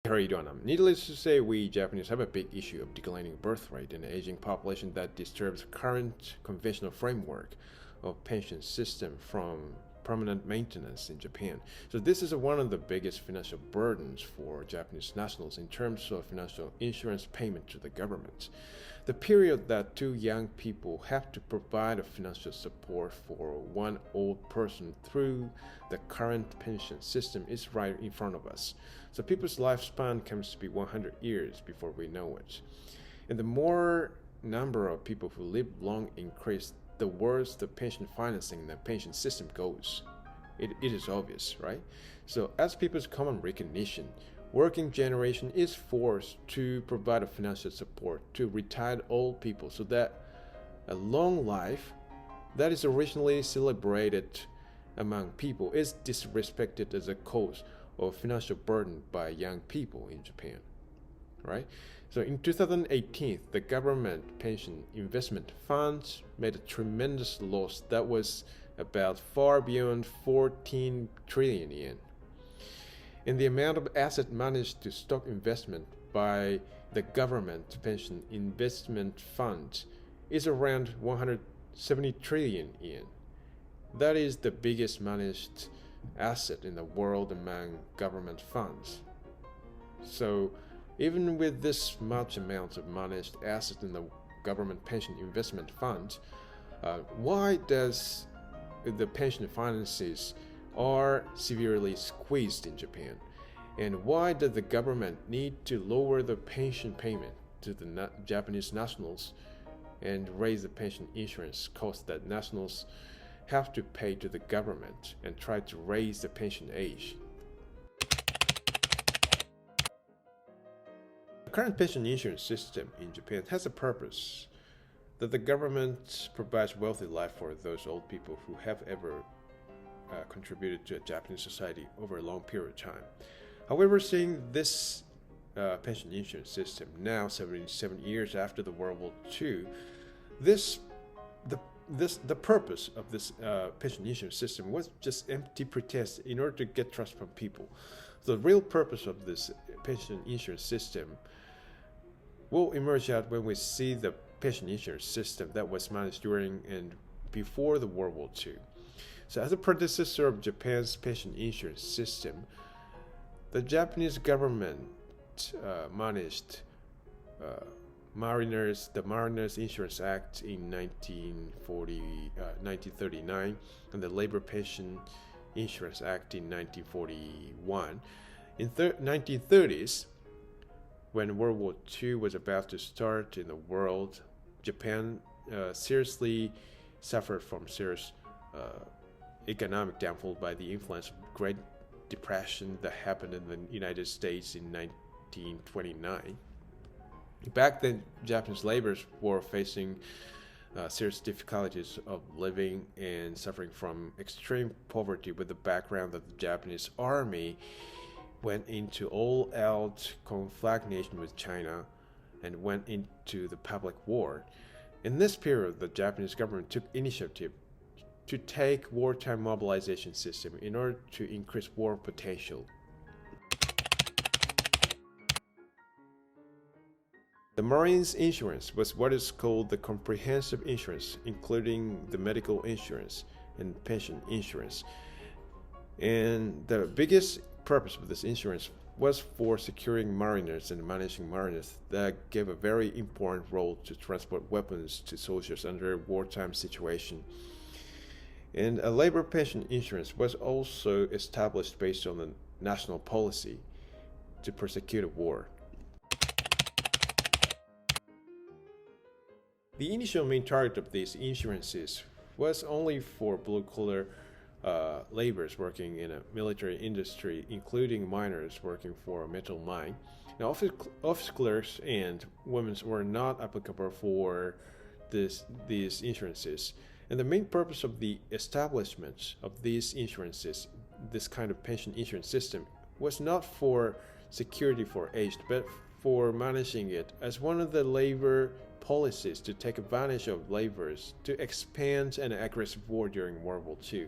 How are you doing? Needless to say, we Japanese have a big issue of declining birth rate and an aging population that disturbs current conventional framework of pension system from permanent maintenance in Japan. So this is one of the biggest financial burdens for Japanese nationals in terms of financial insurance payment to the government. The period that two young people have to provide a financial support for one old person through the current pension system is right in front of us. So people's lifespan comes to be 100 years before we know it. And the more number of people who live long increase, the worse the pension financing and the pension system goes. It is obvious, right? So as people's common recognition, working generation is forced to provide a financial support to retired old people so that a long life that is originally celebrated among people is disrespected as a cause of financial burden by young people in Japan, right? So in 2018, the government pension investment funds made a tremendous loss that was about far beyond 14 trillion yen. And the amount of asset managed to stock investment by the government pension investment fund is around 170 trillion yen. That is the biggest managed asset in the world among government funds. So even with this much amount of managed asset in the government pension investment fund, why does the pension finances are severely squeezed in Japan? And why does the government need to lower the pension payment to the Japanese nationals and raise the pension insurance cost that nationals have to pay to the government and try to raise the pension age? The current pension insurance system in Japan has a purpose that the government provides wealthy life for those old people who have ever contributed to a Japanese society over a long period of time. However, seeing this pension insurance system now 77 years after the World War II, the purpose of this pension insurance system was just empty pretext in order to get trust from people. The real purpose of this pension insurance system will emerge out when we see the pension insurance system that was managed during and before the World War II. So as a predecessor of Japan's pension insurance system, the Japanese government managed the Mariners Insurance Act in 1939 and the Labor Pension Insurance Act in 1941. In 1930s, when World War II was about to start in the world, Japan seriously suffered from serious economic downfall by the influence of Great Depression that happened in the United States in 1929. Back then, Japanese laborers were facing serious difficulties of living and suffering from extreme poverty, with the background that the Japanese army went into all-out conflagration with China and went into the public war. In this period, the Japanese government took initiative to take wartime mobilization system in order to increase war potential. The Marines insurance was what is called the comprehensive insurance, including the medical insurance and pension insurance. And the biggest purpose of this insurance was for securing mariners and managing mariners that gave a very important role to transport weapons to soldiers under a wartime situation. And a labor pension insurance was also established based on the national policy to prosecute a war. The initial main target of these insurances was only for blue-collar laborers working in a military industry, including miners working for a metal mine. Now, office clerks and women were not applicable for these insurances. And the main purpose of the establishment of these insurances, this kind of pension insurance system, was not for security for aged, but for managing it as one of the labor policies to take advantage of laborers to expand an aggressive war during World War II.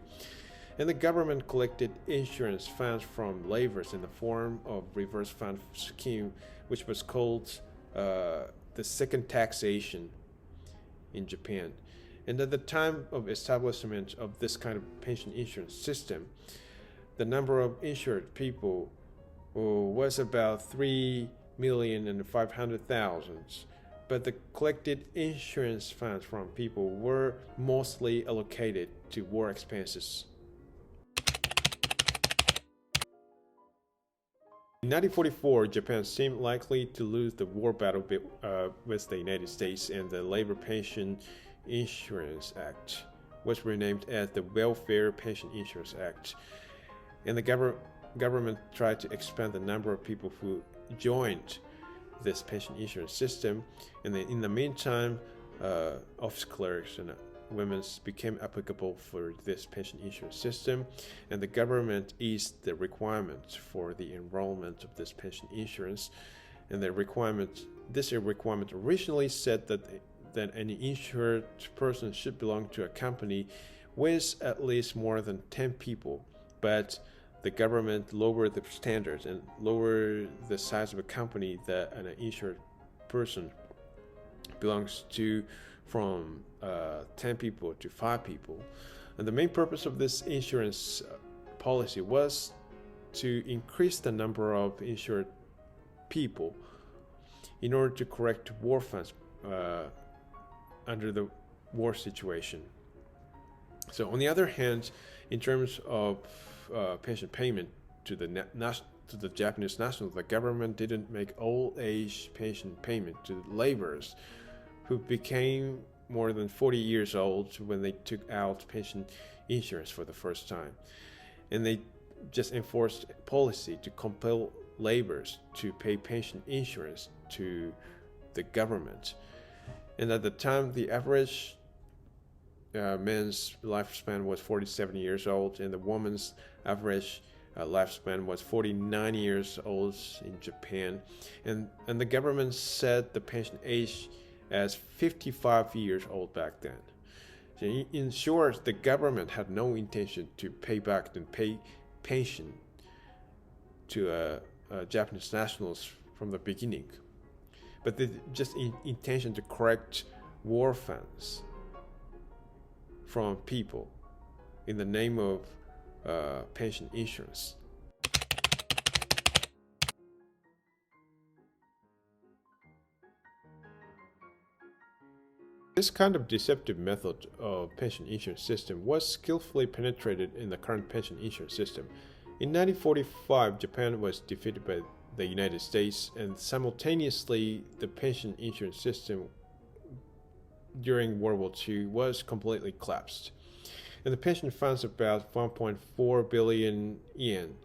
And the government collected insurance funds from laborers in the form of reverse fund scheme, which was called the second taxation in Japan. And at the time of establishment of this kind of pension insurance system, the number of insured people was about 3,500,000, but the collected insurance funds from people were mostly allocated to war expenses. In 1944, Japan seemed likely to lose the war battle with the United States, and the Labor Pension Insurance Act was renamed as the Welfare Pension Insurance Act. And the government tried to expand the number of people who joined this pension insurance system. And then in the meantime, office clerks and women became applicable for this pension insurance system, and the government eased the requirements for the enrollment of this pension insurance. And this requirement originally said that any insured person should belong to a company with at least more than 10 people, but the government lowered the standards and lowered the size of a company that an insured person belongs to from 10 people to 5 people. And the main purpose of this insurance policy was to increase the number of insured people in order to correct war funds under the war situation. So on the other hand, in terms of pension payment to the Japanese nationals, the government didn't make old age pension payment to laborers who became more than 40 years old when they took out pension insurance for the first time. And they just enforced a policy to compel laborers to pay pension insurance to the government. And at the time, the average man's lifespan was 47 years old, and the woman's average lifespan was 49 years old in Japan. And the government set the pension age as 55 years old back then. So in short, the government had no intention to pay back and pay pension to Japanese nationals from the beginning, but they just intention to correct war funds from people in the name of pension insurance. This kind of deceptive method of pension insurance system was skillfully penetrated in the current pension insurance system. In 1945, Japan was defeated by the United States, and simultaneously the pension insurance system during World War II was completely collapsed. And the pension funds, about 1.4 billion yen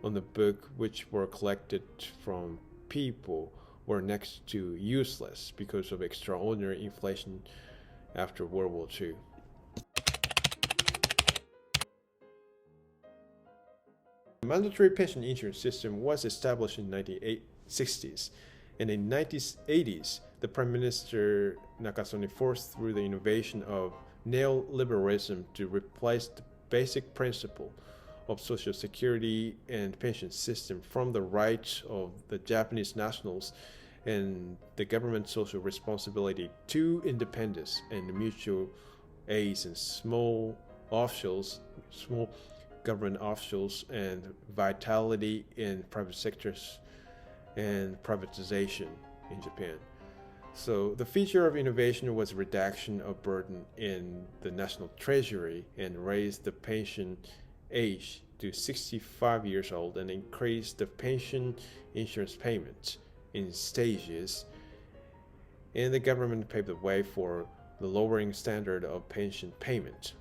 on the book, which were collected from people, were next to useless because of extraordinary inflation after World War II. The mandatory pension insurance system was established in the 1960s, and in the 1980s, the Prime Minister Nakasone forced through the innovation of neoliberalism to replace the basic principle of social security and pension system from the rights of the Japanese nationals and the government social responsibility to independence and mutual aids and small government officials, and vitality in private sectors and privatization in Japan. So the feature of innovation was reduction of burden in the national treasury, and raised the pension age to 65 years old, and increased the pension insurance payments in stages. And the government paved the way for the lowering standard of pension payment.